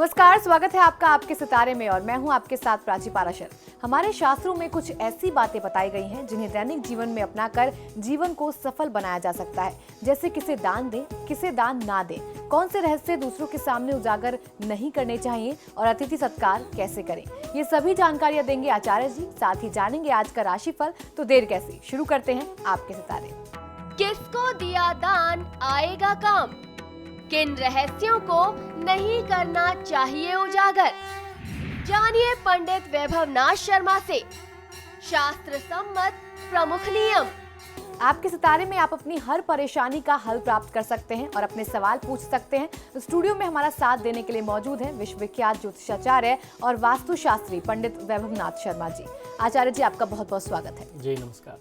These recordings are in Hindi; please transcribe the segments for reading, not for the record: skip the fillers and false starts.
नमस्कार, स्वागत है आपका आपके सितारे में और मैं हूं आपके साथ प्राची पाराशर। हमारे शास्त्रों में कुछ ऐसी बातें बताई गई हैं जिन्हें दैनिक जीवन में अपनाकर जीवन को सफल बनाया जा सकता है। जैसे किसे दान दें, किसे दान ना दें, कौन से रहस्य दूसरों के सामने उजागर नहीं करने चाहिए और अतिथि सत्कार कैसे करें, ये सभी जानकारियां देंगे आचार्य जी। साथ ही जानेंगे आज का राशिफल। तो देर कैसी, शुरू करते हैं आपके सितारे। किसको दिया दान आएगा काम, किन रहस्यों को नहीं करना चाहिए उजागर, जानिए पंडित वैभवनाथ शर्मा से शास्त्र सम्मत प्रमुख नियम। आपके सितारे में आप अपनी हर परेशानी का हल प्राप्त कर सकते हैं और अपने सवाल पूछ सकते हैं। तो स्टूडियो में हमारा साथ देने के लिए मौजूद हैं विश्वविख्यात ज्योतिषाचार्य और वास्तुशास्त्री पंडित वैभवनाथ शर्मा जी। आचार्य जी, आपका बहुत बहुत स्वागत है। जी नमस्कार।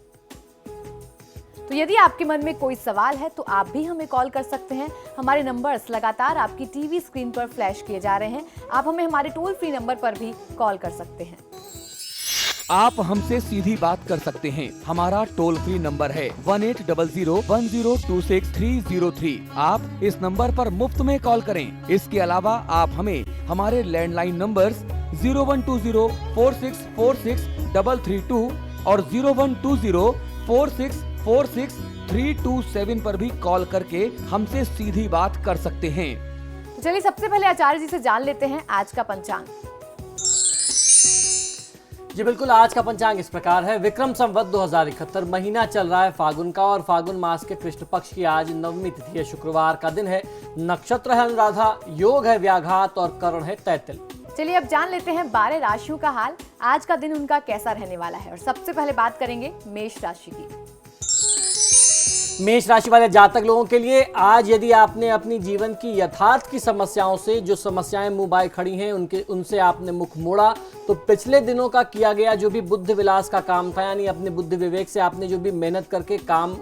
तो यदि आपके मन में कोई सवाल है तो आप भी हमें कॉल कर सकते हैं। हमारे नंबर्स लगातार आपकी टीवी स्क्रीन पर फ्लैश किए जा रहे हैं। आप हमें हमारे टोल फ्री नंबर पर भी कॉल कर सकते हैं। आप हमसे सीधी बात कर सकते हैं। हमारा टोल फ्री नंबर है 180010263003। आप इस नंबर पर मुफ्त में कॉल करें। इसके अलावा आप हमें हमारे लैंडलाइन नंबर्स 012046463332 और 012046463327 पर भी कॉल करके हमसे सीधी बात कर सकते हैं। तो चलिए सबसे पहले आचार्य जी से जान लेते हैं आज का पंचांग। जी बिल्कुल, आज का पंचांग इस प्रकार है। विक्रम संवत 2071 महीना चल रहा है फागुन का और फागुन मास के कृष्ण पक्ष की आज नवमी तिथि है। शुक्रवार का दिन है। नक्षत्र है अनुराधा, योग है व्याघात और करण है तैतिल। चलिए अब जान लेते हैं 12 राशियों का हाल। आज का दिन उनका कैसा रहने वाला है और सबसे पहले बात करेंगे मेष राशि की। मेष राशि वाले जातक लोगों के लिए आज यदि आपने अपनी जीवन की यथार्थ की समस्याओं से, जो समस्याएं मुंह बाय खड़ी हैं, उनसे आपने मुख मोड़ा, तो पिछले दिनों का किया गया जो भी बुद्धि विलास का काम था, यानी अपने बुद्धि विवेक से आपने जो भी मेहनत करके काम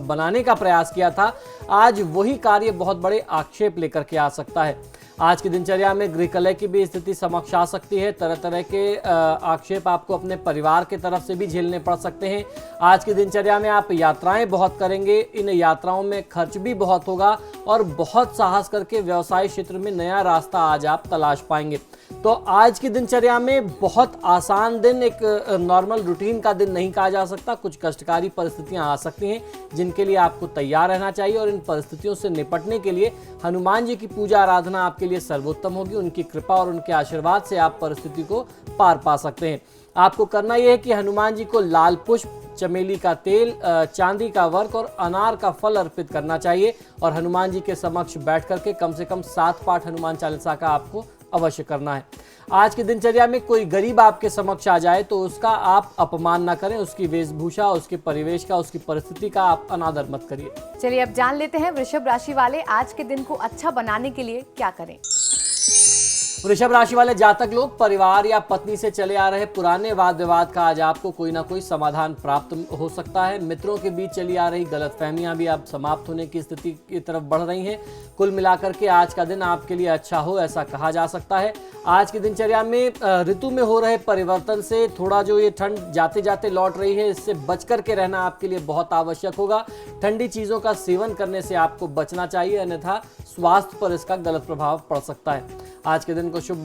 बनाने का प्रयास किया था, आज वही कार्य बहुत बड़े आक्षेप लेकर के आ सकता है। आज की दिनचर्या में गृह कलह की भी स्थिति समक्ष आ सकती है। तरह तरह के आक्षेप आपको अपने परिवार की तरफ से भी झेलने पड़ सकते हैं। आज की दिनचर्या में आप यात्राएं बहुत करेंगे। इन यात्राओं में खर्च भी बहुत होगा और बहुत साहस करके व्यवसाय क्षेत्र में नया रास्ता आज आप तलाश पाएंगे। तो आज की दिनचर्या में बहुत आसान दिन, एक नॉर्मल रूटीन का दिन नहीं कहा जा सकता। कुछ कष्टकारी परिस्थितियां आ सकती हैं जिनके लिए आपको तैयार रहना चाहिए और इन परिस्थितियों से निपटने के लिए हनुमान जी की पूजा आराधना आपके लिए सर्वोत्तम होगी। उनकी कृपा और उनके आशीर्वाद से आप परिस्थिति को पार पा सकते हैं। आपको करना यह है कि हनुमान जी को लाल पुष्प, चमेली का तेल, चांदी का वर्क और अनार का फल अर्पित करना चाहिए और हनुमान जी के समक्ष बैठ करके कम से कम 7 पाठ हनुमान चालीसा का आपको अवश्य करना है। आज की दिनचर्या में कोई गरीब आपके समक्ष आ जाए तो उसका आप अपमान ना करें। उसकी वेशभूषा, उसके परिवेश का, उसकी परिस्थिति का आप अनादर मत करिए। चलिए अब जान लेते हैं वृषभ राशि वाले आज के दिन को अच्छा बनाने के लिए क्या करें। वृषभ राशि वाले जातक लोग परिवार या पत्नी से चले आ रहे पुराने वाद विवाद का आज आपको कोई ना कोई समाधान प्राप्त हो सकता है। मित्रों के बीच चली आ रही गलतफहमियां भी अब समाप्त होने की स्थिति की तरफ बढ़ रही हैं। कुल मिलाकर के आज का दिन आपके लिए अच्छा हो, ऐसा कहा जा सकता है। आज की दिनचर्या में ऋतु में हो रहे परिवर्तन से थोड़ा जो ये ठंड जाते जाते लौट रही है, इससे बच करके रहना आपके लिए बहुत आवश्यक होगा। ठंडी चीजों का सेवन करने से आपको बचना चाहिए, अन्यथा स्वास्थ्य पर इसका गलत प्रभाव पड़ सकता है। आज के दिन को शुभ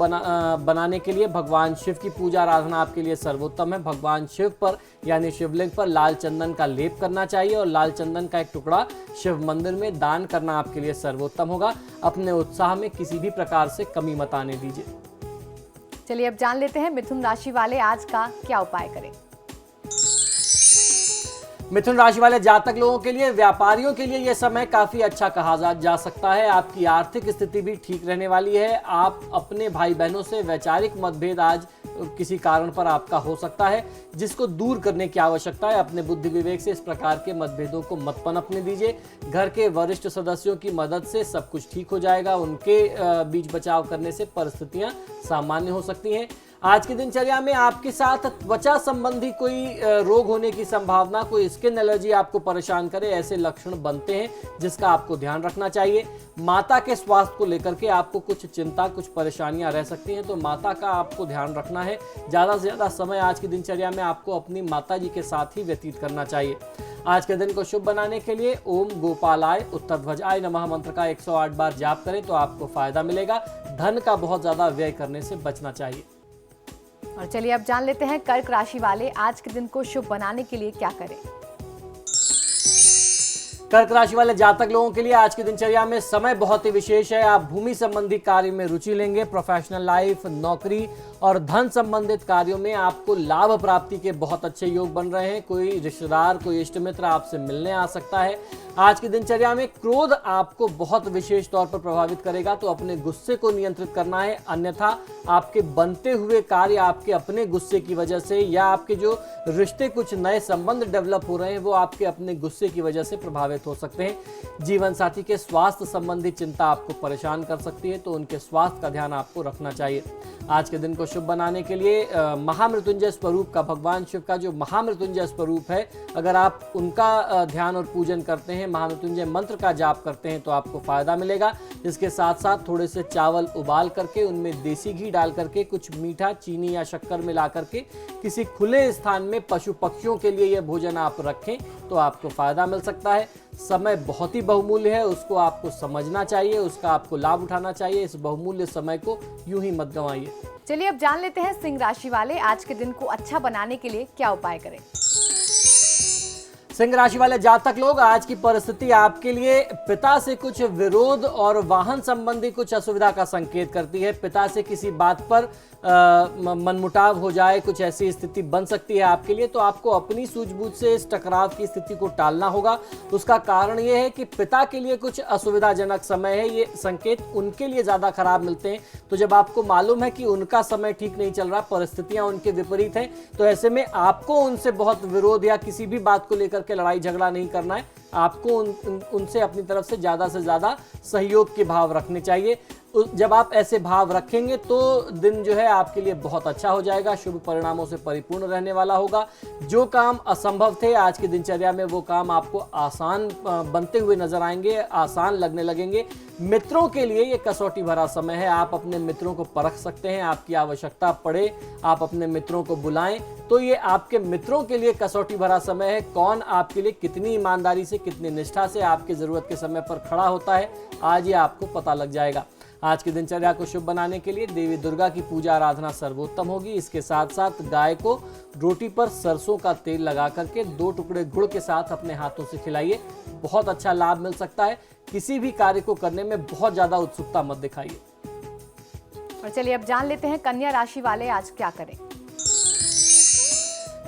बनाने के लिए भगवान शिव की पूजा आराधना आपके लिए सर्वोत्तम है। भगवान शिव पर यानी शिवलिंग पर लाल चंदन का लेप करना चाहिए और लाल चंदन का एक टुकड़ा शिव मंदिर में दान करना आपके लिए सर्वोत्तम होगा। अपने उत्साह में किसी भी प्रकार से कमी मत आने दीजिए। चलिए अब जान लेते हैं मिथुन राशि वाले आज का क्या उपाय करें। मिथुन राशि वाले जातक लोगों के लिए, व्यापारियों के लिए यह समय काफी अच्छा कहा जा सकता है। आपकी आर्थिक स्थिति भी ठीक रहने वाली है। आप अपने भाई बहनों से वैचारिक मतभेद आज किसी कारण पर आपका हो सकता है, जिसको दूर करने की आवश्यकता है। अपने बुद्धि विवेक से इस प्रकार के मतभेदों को मत पनपने दीजिए। घर के वरिष्ठ सदस्यों की मदद से सब कुछ ठीक हो जाएगा। उनके बीच बचाव करने से परिस्थितियां सामान्य हो सकती हैं। आज की दिनचर्या में आपके साथ त्वचा संबंधी कोई रोग होने की संभावना, कोई स्किन एलर्जी आपको परेशान करे, ऐसे लक्षण बनते हैं जिसका आपको ध्यान रखना चाहिए। माता के स्वास्थ्य को लेकर के आपको कुछ चिंता, कुछ परेशानियां रह सकती हैं, तो माता का आपको ध्यान रखना है। ज़्यादा से ज़्यादा समय आज की दिनचर्या में आपको अपनी माता जी के साथ ही व्यतीत करना चाहिए। आज के दिन को शुभ बनाने के लिए ओम गोपालाय उत्तरध्वजाय नमः मंत्र का 108 बार जाप करें तो आपको फायदा मिलेगा। धन का बहुत ज्यादा व्यय करने से बचना चाहिए। और चलिए अब जान लेते हैं कर्क राशि वाले आज के दिन को शुभ बनाने के लिए क्या करें। कर्क राशि वाले जातक लोगों के लिए आज की दिनचर्या में समय बहुत ही विशेष है। आप भूमि संबंधी कार्य में रुचि लेंगे। प्रोफेशनल लाइफ, नौकरी और धन संबंधित कार्यों में आपको लाभ प्राप्ति के बहुत अच्छे योग बन रहे हैं। कोई रिश्तेदार, कोई इष्ट मित्र आपसे मिलने आ सकता है। आज की दिनचर्या में क्रोध आपको बहुत विशेष तौर पर प्रभावित करेगा, तो अपने गुस्से को नियंत्रित करना है, अन्यथा आपके बनते हुए कार्य आपके अपने गुस्से की वजह से या आपके जो रिश्ते, कुछ नए संबंध डेवलप हो रहे हैं वो आपके अपने गुस्से की वजह से प्रभावित हो सकते हैं। जीवन साथी के स्वास्थ्य संबंधी चिंता आपको परेशान कर सकती है, तो उनके स्वास्थ्य का ध्यान आपको रखना चाहिए। आज के दिन को शुभ बनाने के लिए महामृत्युंजय स्वरूप का, भगवान शिव का जो महामृत्युंजय स्वरूप है, अगर आप उनका ध्यान और पूजन करते हैं, महामृत्युंजय मंत्र का जाप करते हैं तो आपको फायदा मिलेगा। इसके साथ साथ थोड़े से चावल उबाल करके उनमें देसी घी डाल करके कुछ मीठा, चीनी या शक्कर मिला करके किसी खुले स्थान में पशु पक्षियों के लिए यह भोजन आप रखें तो आपको फायदा मिल सकता है। समय बहुत ही बहुमूल्य है, उसको आपको समझना चाहिए, उसका आपको लाभ उठाना चाहिए। इस बहुमूल्य समय को यूं ही मत गंवाइए। चलिए अब जान लेते हैं सिंह राशि वाले आज के दिन को अच्छा बनाने के लिए क्या उपाय करें। सिंह राशि वाले जातक लोग, आज की परिस्थिति आपके लिए पिता से कुछ विरोध और वाहन संबंधी कुछ असुविधा का संकेत करती है। पिता से किसी बात पर मनमुटाव हो जाए, कुछ ऐसी स्थिति बन सकती है आपके लिए, तो आपको अपनी सूझबूझ से इस टकराव की स्थिति को टालना होगा। उसका कारण यह है कि पिता के लिए कुछ असुविधाजनक समय है। ये संकेत उनके लिए ज्यादा खराब मिलते हैं। तो जब आपको मालूम है कि उनका समय ठीक नहीं चल रहा, परिस्थितियां उनके विपरीत हैं, तो ऐसे में आपको उनसे बहुत विरोध या किसी भी बात को लेकर के लड़ाई झगड़ा नहीं करना है। आपको उनसे अपनी तरफ से ज्यादा सहयोग के भाव रखने चाहिए। जब आप ऐसे भाव रखेंगे तो दिन जो है आपके लिए बहुत अच्छा हो जाएगा, शुभ परिणामों से परिपूर्ण रहने वाला होगा। जो काम असंभव थे आज की दिनचर्या में, वो काम आपको आसान बनते हुए नजर आएंगे, आसान लगने लगेंगे। मित्रों के लिए ये कसौटी भरा समय है। आप अपने मित्रों को परख सकते हैं। आपकी आवश्यकता पड़े आप अपने मित्रों को बुलाएं, तो ये आपके मित्रों के लिए कसौटी भरा समय है। कौन आपके लिए कितनी ईमानदारी से, कितनी निष्ठा से आपकी जरूरत के समय पर खड़ा होता है, आज ये आपको पता लग जाएगा। आज की दिनचर्या को शुभ बनाने के लिए देवी दुर्गा की पूजा आराधना सर्वोत्तम होगी। इसके साथ साथ गाय को रोटी पर सरसों का तेल लगा करके 2 टुकड़े गुड़ के साथ अपने हाथों से खिलाइए, बहुत अच्छा लाभ मिल सकता है। किसी भी कार्य को करने में बहुत ज्यादा उत्सुकता मत दिखाइए। और चलिए अब जान लेते हैं कन्या राशि वाले आज क्या करें।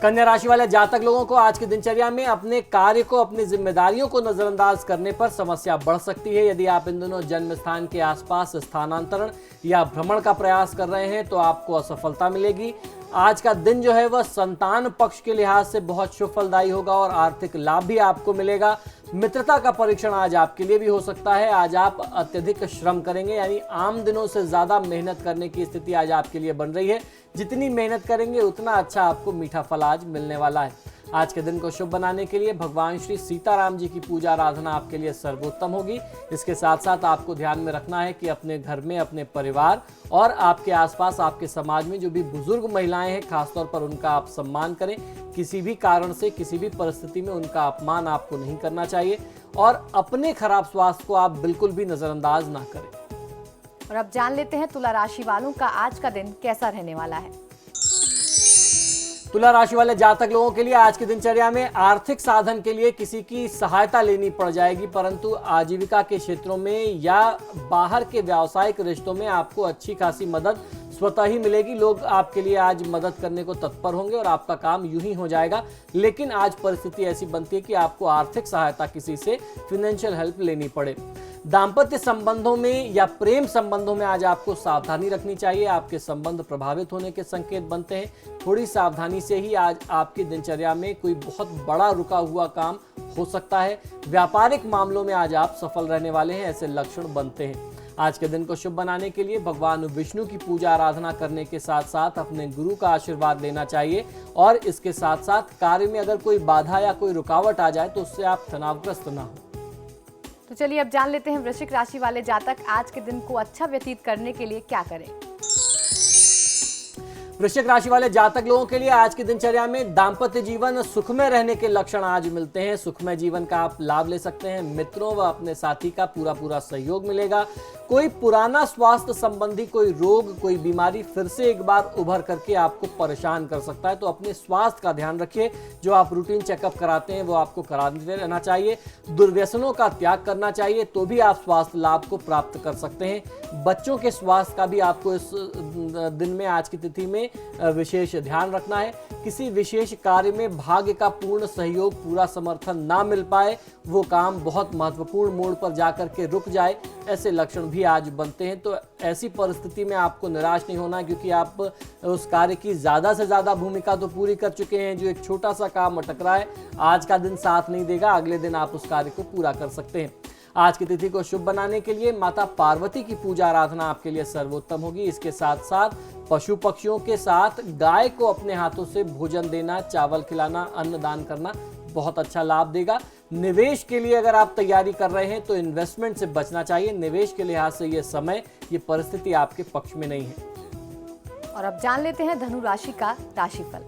कन्या राशि वाले जातक लोगों को आज की दिनचर्या में अपने कार्य को, अपनी जिम्मेदारियों को नजरअंदाज करने पर समस्या बढ़ सकती है। यदि आप इन दिनों जन्म स्थान के आसपास स्थानांतरण या भ्रमण का प्रयास कर रहे हैं तो आपको असफलता मिलेगी। आज का दिन जो है वह संतान पक्ष के लिहाज से बहुत शुभ फलदायी होगा और आर्थिक लाभ भी आपको मिलेगा। मित्रता का परीक्षण आज आपके लिए भी हो सकता है। आज आप अत्यधिक श्रम करेंगे, यानी आम दिनों से ज्यादा मेहनत करने की स्थिति आज आपके लिए बन रही है। जितनी मेहनत करेंगे उतना अच्छा आपको मीठा फल आज मिलने वाला है। आज के दिन को शुभ बनाने के लिए भगवान श्री सीताराम जी की पूजा आराधना आपके लिए सर्वोत्तम होगी। इसके साथ साथ आपको ध्यान में रखना है कि अपने घर में, अपने परिवार और आपके आसपास, आपके समाज में जो भी बुजुर्ग महिलाएं हैं, खासतौर पर उनका आप सम्मान करें। किसी भी कारण से, किसी भी परिस्थिति में उनका अपमान आपको नहीं करना चाहिए और अपने खराब स्वास्थ्य को आप बिल्कुल भी नजरअंदाज ना करें। और अब जान लेते हैं तुला राशि वालों का आज का दिन कैसा रहने वाला है। तुला राशि वाले जातक लोगों के लिए आज की दिनचर्या में आर्थिक साधन के लिए किसी की सहायता लेनी पड़ जाएगी, परंतु आजीविका के क्षेत्रों में या बाहर के व्यावसायिक रिश्तों में आपको अच्छी खासी मदद स्वतः ही मिलेगी। लोग आपके लिए आज मदद करने को तत्पर होंगे और आपका काम यूं ही हो जाएगा। लेकिन आज परिस्थिति ऐसी बनती है कि आपको आर्थिक सहायता किसी से, फाइनेंशियल हेल्प लेनी पड़े। दाम्पत्य संबंधों में या प्रेम संबंधों में आज आपको सावधानी रखनी चाहिए। आपके संबंध प्रभावित होने के संकेत बनते हैं। थोड़ी सावधानी से ही आज आपकी दिनचर्या में कोई बहुत बड़ा रुका हुआ काम हो सकता है। व्यापारिक मामलों में आज आप सफल रहने वाले हैं, ऐसे लक्षण बनते हैं। आज के दिन को शुभ बनाने के लिए भगवान विष्णु की पूजा आराधना करने के साथ साथ अपने गुरु का आशीर्वाद लेना चाहिए और इसके साथ साथ कार्य में अगर कोई बाधा या कोई रुकावट आ जाए तो उससे आप तनावग्रस्त ना हो। तो चलिए अब जान लेते हैं वृश्चिक राशि वाले जातक आज के दिन को अच्छा व्यतीत करने के लिए क्या करें। वृश्चिक राशि वाले जातक लोगों के लिए आज की दिनचर्या में दाम्पत्य जीवन सुखमय रहने के लक्षण आज मिलते हैं। सुखमय जीवन का आप लाभ ले सकते हैं। मित्रों व अपने साथी का पूरा सहयोग मिलेगा। कोई पुराना स्वास्थ्य संबंधी कोई रोग, कोई बीमारी फिर से एक बार उभर करके आपको परेशान कर सकता है, तो अपने स्वास्थ्य का ध्यान रखिए। जो आप रूटीन चेकअप कराते हैं वो आपको कराते रहना चाहिए। दुर्व्यसनों का त्याग करना चाहिए, तो भी आप स्वास्थ्य लाभ को प्राप्त कर सकते हैं। बच्चों के स्वास्थ्य का भी आपको इस दिन में, आज की तिथि में विशेष ध्यान रखना है। किसी विशेष कार्य में भाग्य का पूर्ण सहयोग, पूरा समर्थन ना मिल पाए, वो काम बहुत महत्वपूर्ण मोड़ पर जाकर के रुक जाए, ऐसे लक्षण भी आज बनते हैं। तो ऐसी परिस्थिति में आपको निराश नहीं होना, क्योंकि आप उस कार्य की ज्यादा से ज्यादा भूमिका तो पूरी कर चुके हैं। जो एक छोटा सा काम अटक रहा है, आज का दिन साथ नहीं देगा, अगले दिन आप उस कार्य को पूरा कर सकते हैं। आज की तिथि को शुभ बनाने के लिए माता पार्वती की पूजा आराधना आपके लिए सर्वोत्तम होगी। इसके साथ साथ पशु पक्षियों के साथ गाय को अपने हाथों से भोजन देना, चावल खिलाना, अन्न दान करना बहुत अच्छा लाभ देगा। निवेश के लिए अगर आप तैयारी कर रहे हैं तो इन्वेस्टमेंट से बचना चाहिए। निवेश के लिहाज से ये समय, ये परिस्थिति आपके पक्ष में नहीं है। और अब जान लेते हैं धनु राशि का राशिफल।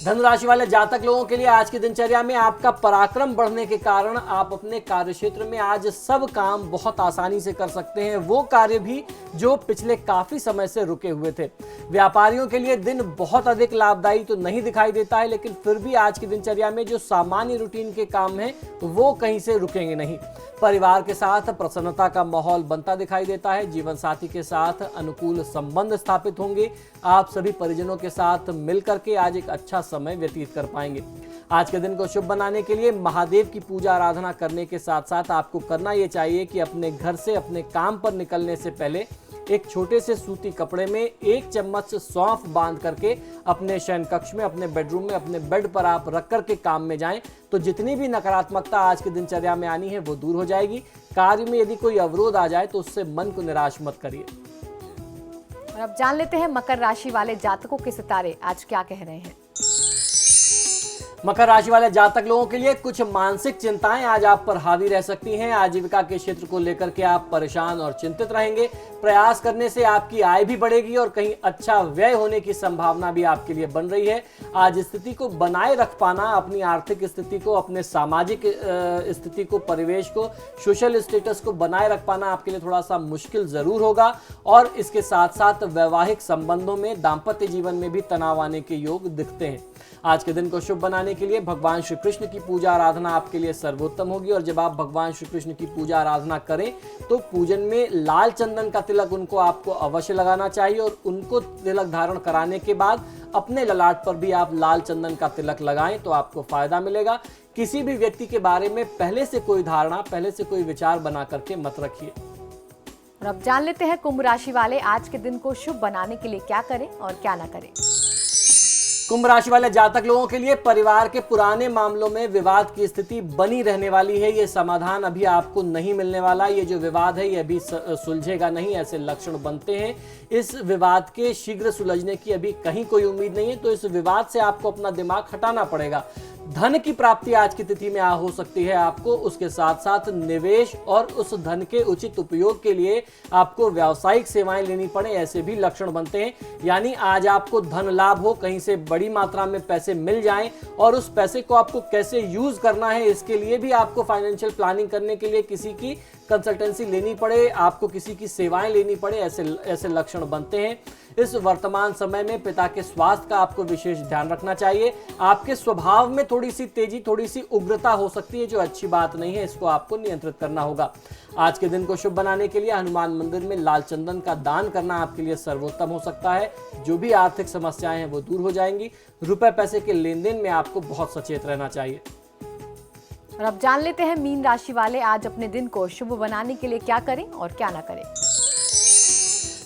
धनु राशि वाले जातक लोगों के लिए आज की दिनचर्या में आपका पराक्रम बढ़ने के कारण आप अपने कार्य क्षेत्र में आज सब काम बहुत आसानी से कर सकते हैं। वो कार्य भी जो पिछले काफी समय से रुके हुए थे। व्यापारियों के लिए दिन बहुत अधिक लाभदायी तो नहीं दिखाई देता है, लेकिन फिर भी आज की दिनचर्या में जो सामान्य रूटीन के काम हैं वो कहीं से रुकेंगे नहीं। परिवार के साथ प्रसन्नता का माहौल बनता दिखाई देता है। जीवन साथी के साथ अनुकूल संबंध स्थापित होंगे। आप सभी परिजनों के साथ मिलकर के आज एक अच्छा समय व्यतीत कर पाएंगे। आज के दिन को शुभ बनाने के लिए महादेव की पूजा आराधना करने के साथ साथ आपको करना ये चाहिए कि अपने घर से अपने काम पर निकलने से पहले एक छोटे से सूती कपड़े में 1 चम्मच सौंफ बांध करके अपने शयन कक्ष में, अपने बेडरूम में, अपने बेड पर आप रख करके काम में जाएं, तो जितनी भी नकारात्मकता आज की दिनचर्या में आनी है वो दूर हो जाएगी। कार्य में यदि कोई अवरोध आ जाए तो उससे मन को निराश मत करिए। और अब जान लेते हैं मकर राशि वाले जातकों के सितारे आज क्या कह रहे हैं। मकर राशि वाले जातक लोगों के लिए कुछ मानसिक चिंताएं आज आप पर हावी रह सकती हैं। आजीविका के क्षेत्र को लेकर के आप परेशान और चिंतित रहेंगे। प्रयास करने से आपकी आय भी बढ़ेगी और कहीं अच्छा व्यय होने की संभावना भी आपके लिए बन रही है। आज स्थिति को बनाए रख पाना, अपनी आर्थिक स्थिति को, अपने सामाजिक स्थिति को, परिवेश को, सोशल स्टेटस को बनाए रख पाना आपके लिए थोड़ा सा मुश्किल जरूर होगा। और इसके साथ साथ वैवाहिक संबंधों में, दाम्पत्य जीवन में भी तनाव आने के योग दिखते हैं। आज के दिन को शुभ बनाने के लिए भगवान श्री कृष्ण की पूजा आराधना आपके लिए सर्वोत्तम होगी। और जब आप भगवान श्री कृष्ण की पूजा आराधना करें तो पूजन में लाल चंदन का तिलक उनको आपको अवश्य लगाना चाहिए। और उनको तिलक धारण कराने के बाद अपने ललाट पर भी आप लाल चंदन का तिलक लगाएं तो आपको फायदा मिलेगा। किसी भी व्यक्ति के बारे में पहले से कोई धारणा, पहले से कोई विचार बना करके मत रखिए। और अब जान लेते हैं कुंभ राशि वाले आज के दिन को शुभ बनाने के लिए क्या करें और क्या ना करें। कुंभ राशि वाले जातक लोगों के लिए परिवार के पुराने मामलों में विवाद की स्थिति बनी रहने वाली है। ये समाधान अभी आपको नहीं मिलने वाला। ये जो विवाद है ये अभी सुलझेगा नहीं, ऐसे लक्षण बनते हैं। इस विवाद के शीघ्र सुलझने की अभी कहीं कोई उम्मीद नहीं है, तो इस विवाद से आपको अपना दिमाग हटाना पड़ेगा। धन की प्राप्ति आज की तिथि में हो सकती है आपको। उसके साथ साथ निवेश और उस धन के उचित उपयोग के लिए आपको व्यावसायिक सेवाएं लेनी पड़े, ऐसे भी लक्षण बनते हैं। यानी आज आपको धन लाभ हो, कहीं से बड़ी मात्रा में पैसे मिल जाएं और उस पैसे को आपको कैसे यूज करना है इसके लिए भी आपको फाइनेंशियल प्लानिंग करने के लिए किसी की कंसल्टेंसी लेनी पड़े, आपको किसी की सेवाएं लेनी पड़े, ऐसे लक्षण बनते हैं। इस वर्तमान समय में पिता के स्वास्थ्य का आपको विशेष ध्यान रखना चाहिए। आपके स्वभाव में थोड़ी सी तेजी, थोड़ी सी उग्रता हो सकती है, जो अच्छी बात नहीं है, इसको आपको नियंत्रित करना होगा। आज के दिन को शुभ बनाने के लिए हनुमान मंदिर में लाल चंदन का दान करना आपके लिए सर्वोत्तम हो सकता है। जो भी आर्थिक समस्याएं हैं वो दूर हो जाएंगी। रुपए पैसे के लेन देन में आपको बहुत सचेत रहना चाहिए। और अब जान लेते हैं मीन राशि वाले आज अपने दिन को शुभ बनाने के लिए क्या करें और क्या ना करें।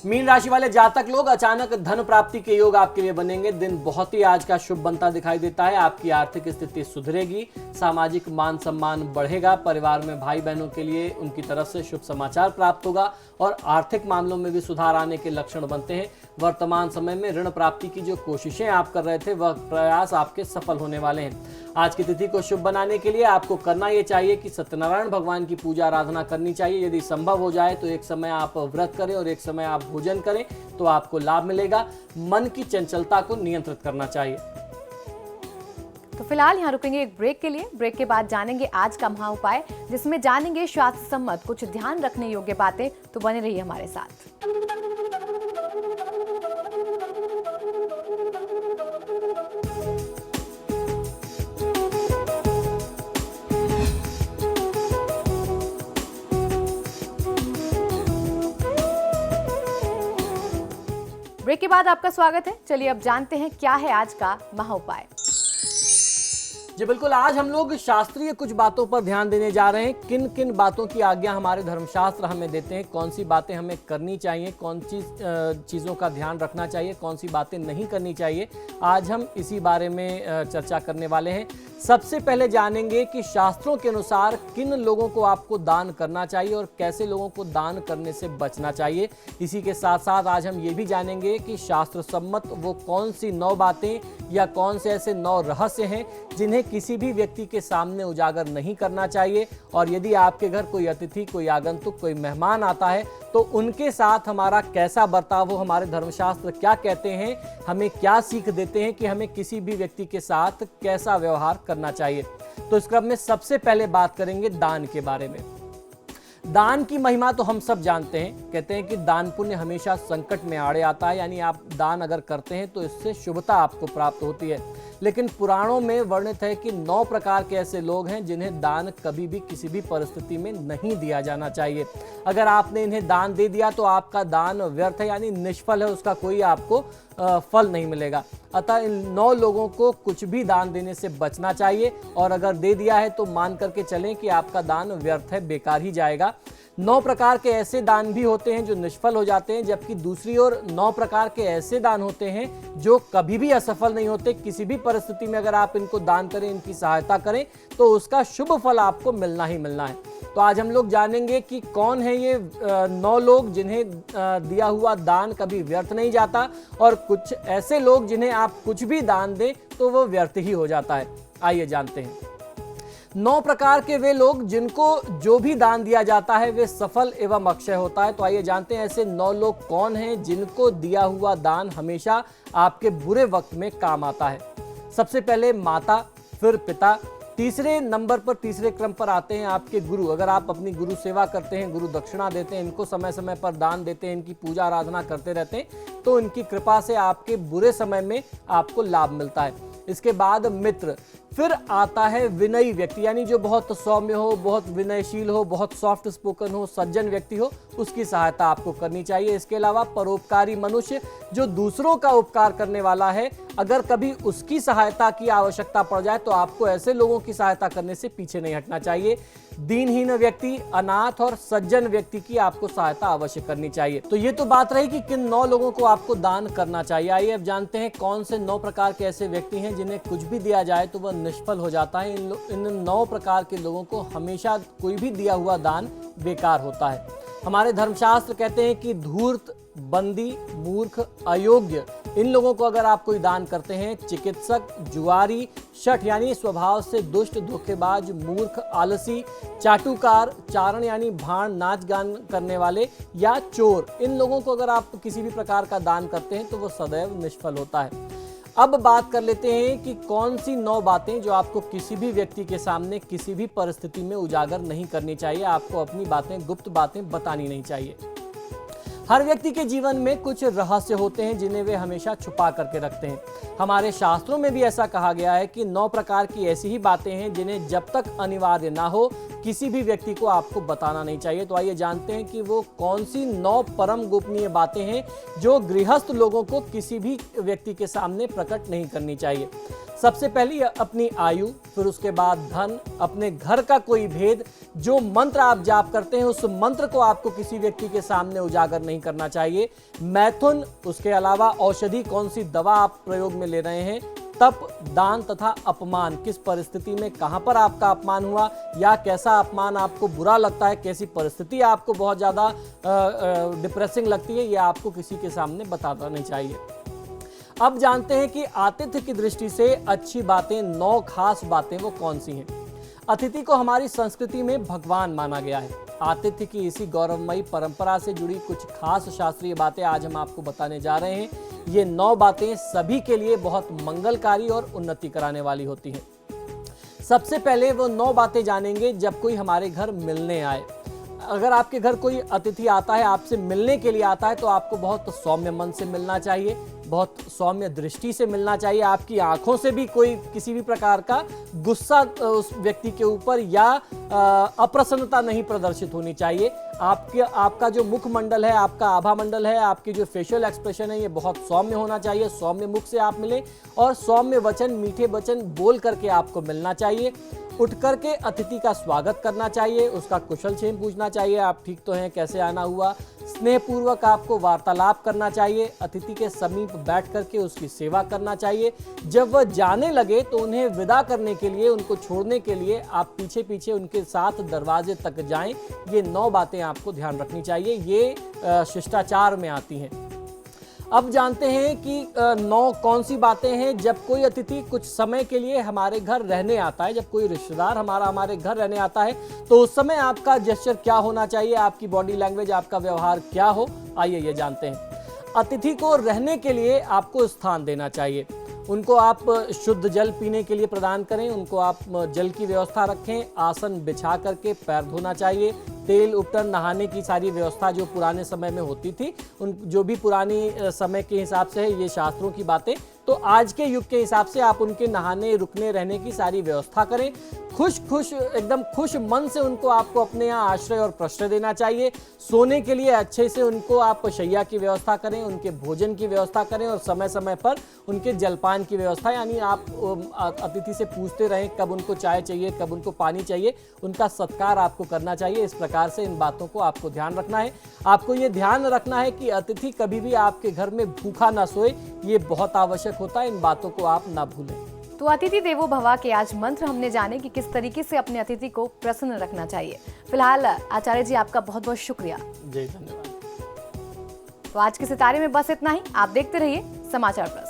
मीन राशि वाले जातक लोग अचानक धन प्राप्ति के योग आपके लिए बनेंगे। दिन बहुत ही आज का शुभ बनता दिखाई देता है। आपकी आर्थिक स्थिति सुधरेगी, सामाजिक मान सम्मान बढ़ेगा, परिवार में भाई बहनों के लिए उनकी तरफ से शुभ समाचार प्राप्त होगा और आर्थिक मामलों में भी सुधार आने के लक्षण बनते हैं। वर्तमान समय में ऋण प्राप्ति की जो कोशिशें आप कर रहे थे वह प्रयास आपके सफल होने वाले हैं। आज की तिथि को शुभ बनाने के लिए आपको करना ये चाहिए कि सत्यनारायण भगवान की पूजा आराधना करनी चाहिए। यदि संभव हो जाए तो एक समय आप व्रत करें और एक समय आप भोजन करें तो आपको लाभ मिलेगा। मन की चंचलता को नियंत्रित करना चाहिए। तो फिलहाल यहाँ रुकेंगे एक ब्रेक के लिए। ब्रेक के बाद जानेंगे आज का महा उपाय, जिसमें जानेंगे शास्त्र सम्मत कुछ ध्यान रखने योग्य बातें। तो बने रहिए हमारे साथ। ब्रेक के बाद आपका स्वागत है। चलिए अब जानते हैं क्या है आज का महा उपाय। जी बिल्कुल, आज हम लोग शास्त्रीय कुछ बातों पर ध्यान देने जा रहे हैं। किन किन बातों की आज्ञा हमारे धर्मशास्त्र हमें देते हैं, कौन सी बातें हमें करनी चाहिए, कौन सी चीज़ों का ध्यान रखना चाहिए, कौन सी बातें नहीं करनी चाहिए, आज हम इसी बारे में चर्चा करने वाले हैं। सबसे पहले जानेंगे कि शास्त्रों के अनुसार किन लोगों को आपको दान करना चाहिए और कैसे लोगों को दान करने से बचना चाहिए। इसी के साथ साथ आज हम ये भी जानेंगे कि शास्त्र सम्मत वो कौन सी 9 बातें या कौन से ऐसे 9 रहस्य हैं जिन्हें किसी भी व्यक्ति के सामने उजागर नहीं करना चाहिए। और यदि आपके घर कोई अतिथि, कोई आगंतुक, कोई मेहमान आता है तो उनके साथ हमारा कैसा बर्ताव हो, हमारे धर्मशास्त्र क्या कहते हैं, हमें क्या सीख देते हैं कि हमें किसी भी व्यक्ति के साथ कैसा व्यवहार करना चाहिए। तो इस क्रम में सबसे पहले बात करेंगे दान के बारे में। दान की महिमा तो हम सब जानते हैं। कहते हैं कि दान पुण्य हमेशा संकट में आड़े आता है, यानी आप दान अगर करते हैं तो इससे शुभता आपको प्राप्त होती है। लेकिन पुराणों में वर्णित है कि 9 प्रकार के ऐसे लोग हैं जिन्हें दान कभी भी किसी भी परिस्थिति में नहीं दिया जाना चाहिए। अगर आपने इन्हें दान दे दिया तो आपका दान व्यर्थ है, यानी निष्फल है, उसका कोई आपको फल नहीं मिलेगा। अतः इन 9 लोगों को कुछ भी दान देने से बचना चाहिए, और अगर दे दिया है तो मान करके चलें कि आपका दान व्यर्थ है, बेकार ही जाएगा। 9 प्रकार के ऐसे दान भी होते हैं जो निष्फल हो जाते हैं, जबकि दूसरी ओर 9 प्रकार के ऐसे दान होते हैं जो कभी भी असफल नहीं होते। किसी भी परिस्थिति में अगर आप इनको दान करें, इनकी सहायता करें तो उसका शुभ फल आपको मिलना ही मिलना है। तो आज हम लोग जानेंगे कि कौन है ये 9 लोग जिन्हें दिया हुआ दान कभी व्यर्थ नहीं जाता, और कुछ ऐसे लोग जिन्हें आप कुछ भी दान दें तो वो व्यर्थ ही हो जाता है। आइए जानते हैं। 9 प्रकार के वे लोग जिनको जो भी दान दिया जाता है वे सफल एवं अक्षय होता है। तो आइए जानते हैं ऐसे 9 लोग कौन हैं जिनको दिया हुआ दान हमेशा आपके बुरे वक्त में काम आता है। सबसे पहले माता, फिर पिता, तीसरे नंबर पर, तीसरे क्रम पर आते हैं आपके गुरु। अगर आप अपनी गुरु सेवा करते हैं, गुरु दक्षिणा देते हैं, इनको समय समय पर दान देते हैं, इनकी पूजा आराधना करते रहते हैं तो इनकी कृपा से आपके बुरे समय में आपको लाभ मिलता है। इसके बाद मित्र, फिर आता है विनयी व्यक्ति, यानी जो बहुत सौम्य हो, बहुत विनयशील हो, बहुत सॉफ्ट स्पोकन हो, सज्जन व्यक्ति हो, उसकी सहायता आपको करनी चाहिए। इसके अलावा परोपकारी मनुष्य, जो दूसरों का उपकार करने वाला है, अगर कभी उसकी सहायता की आवश्यकता पड़ जाए तो आपको ऐसे लोगों की सहायता करने से पीछे नहीं हटना चाहिए। दीनहीन व्यक्ति, अनाथ और सज्जन व्यक्ति की आपको सहायता अवश्य करनी चाहिए। तो ये तो बात रही कि किन 9 लोगों को आपको दान करना चाहिए। आइए अब जानते हैं कौन से 9 प्रकार के ऐसे व्यक्ति हैं जिन्हें कुछ भी दिया जाए तो वह निष्फल हो जाता है। इन 9 प्रकार के लोगों को हमेशा कोई भी दिया हुआ दान बेकार होता है। हमारे धर्मशास्त्र कहते हैं कि धूर्त, बंदी, मूर्ख, अयोग्य, इन लोगों को अगर आप कोई दान करते हैं, चिकित्सक, जुआरी, शठ यानी स्वभाव से दुष्ट, धोखेबाज, मूर्ख, आलसी, चाटुकार, चारण यानी भाण, नाच गान करने वाले, या चोर, इन लोगों को अगर आप किसी भी प्रकार का दान करते हैं तो वो सदैव निष्फल होता है। अब बात कर लेते हैं कि कौन सी 9 बातें जो आपको किसी भी व्यक्ति के सामने किसी भी परिस्थिति में उजागर नहीं करनी चाहिए। आपको अपनी बातें, गुप्त बातें बतानी नहीं चाहिए। हर व्यक्ति के जीवन में कुछ रहस्य होते हैं जिन्हें वे हमेशा छुपा करके रखते हैं। हमारे शास्त्रों में भी ऐसा कहा गया है कि 9 प्रकार की ऐसी ही बातें हैं जिन्हें जब तक अनिवार्य ना हो किसी भी व्यक्ति को आपको बताना नहीं चाहिए। तो आइए जानते हैं कि वो कौन सी 9 परम गोपनीय बातें हैं जो गृहस्थ लोगों को किसी भी व्यक्ति के सामने प्रकट नहीं करनी चाहिए। सबसे पहली अपनी आयु, फिर उसके बाद धन, अपने घर का कोई भेद, जो मंत्र आप जाप करते हैं उस मंत्र को आपको किसी व्यक्ति के सामने उजागर नहीं करना चाहिए। मैथुन, उसके अलावा औषधि, कौन सी दवा आप प्रयोग में ले रहे हैं, तप, दान तथा अपमान, किस परिस्थिति में कहां पर आपका अपमान हुआ या कैसा अपमान आपको बुरा लगता है, कैसी परिस्थिति आपको बहुत ज़्यादा डिप्रेसिंग लगती है, यह आपको किसी के सामने बताना नहीं चाहिए। अब जानते हैं कि आतिथ्य की दृष्टि से अच्छी बातें, 9 खास बातें वो कौन सी हैं। अतिथि को हमारी संस्कृति में भगवान माना गया है। आतिथ्य की इसी गौरवमयी परंपरा से जुड़ी कुछ खास शास्त्रीय बातें आज हम आपको बताने जा रहे हैं। ये 9 बातें सभी के लिए बहुत मंगलकारी और उन्नति कराने वाली होती हैं। सबसे पहले वो 9 बातें जानेंगे जब कोई हमारे घर मिलने आए। अगर आपके घर कोई अतिथि आता है, आपसे मिलने के लिए आता है, तो आपको बहुत सौम्य मन से मिलना चाहिए, बहुत सौम्य दृष्टि से मिलना चाहिए। आपकी आंखों से भी कोई किसी भी प्रकार का गुस्सा उस व्यक्ति के ऊपर या अप्रसन्नता नहीं प्रदर्शित होनी चाहिए। आपका जो मुखमंडल है, आपका आभा मंडल है, आपकी जो फेशियल एक्सप्रेशन है, ये बहुत सौम्य होना चाहिए। सौम्य मुख से आप मिलें और सौम्य वचन, मीठे वचन बोल करके आपको मिलना चाहिए। उठ करके अतिथि का स्वागत करना चाहिए, उसका कुशल क्षेम पूछना चाहिए, आप ठीक तो हैं, कैसे आना हुआ। स्नेहपूर्वक आपको वार्तालाप करना चाहिए। अतिथि के समीप बैठ करके उसकी सेवा करना चाहिए। जब वह जाने लगे तो उन्हें विदा करने के लिए, उनको छोड़ने के लिए आप पीछे पीछे उनके साथ दरवाजे तक जाएं। ये 9 बातें आपको ध्यान रखनी चाहिए, ये शिष्टाचार में आती हैं। अब जानते हैं कि 9 कौन सी बातें हैं जब कोई अतिथि कुछ समय के लिए हमारे घर रहने आता है। जब कोई रिश्तेदार हमारे घर रहने आता है तो उस समय आपका जेस्चर क्या होना चाहिए, आपकी बॉडी लैंग्वेज, आपका व्यवहार क्या हो, आइए ये जानते हैं। अतिथि को रहने के लिए आपको स्थान देना चाहिए। उनको आप शुद्ध जल पीने के लिए प्रदान करें, उनको आप जल की व्यवस्था रखें, आसन बिछा करके पैर धोना चाहिए। तेल उपटन, नहाने की सारी व्यवस्था जो पुराने समय में होती थी, उन जो भी पुरानी समय के हिसाब से है, ये शास्त्रों की बातें, तो आज के युग के हिसाब से आप उनके नहाने, रुकने, रहने की सारी व्यवस्था करें। एकदम खुश मन से उनको आपको अपने यहाँ आश्रय और प्रश्रय देना चाहिए। सोने के लिए अच्छे से उनको आप शैया की व्यवस्था करें, उनके भोजन की व्यवस्था करें और समय समय पर उनके जलपान की व्यवस्था, यानी आप अतिथि से पूछते रहें कब उनको चाय चाहिए, कब उनको पानी चाहिए, उनका सत्कार आपको करना चाहिए। इस प्रकार से इन बातों को आपको ध्यान रखना है। आपको ये ध्यान रखना है कि अतिथि कभी भी आपके घर में भूखा ना सोए, ये बहुत आवश्यक होता है। इन बातों को आप ना भूलें। तो अतिथि देवो भव के आज मंत्र हमने जाने कि किस तरीके से अपने अतिथि को प्रसन्न रखना चाहिए। फिलहाल आचार्य जी, आपका बहुत बहुत शुक्रिया। जी धन्यवाद। तो आज के सितारे में बस इतना ही। आप देखते रहिए समाचार प्लस।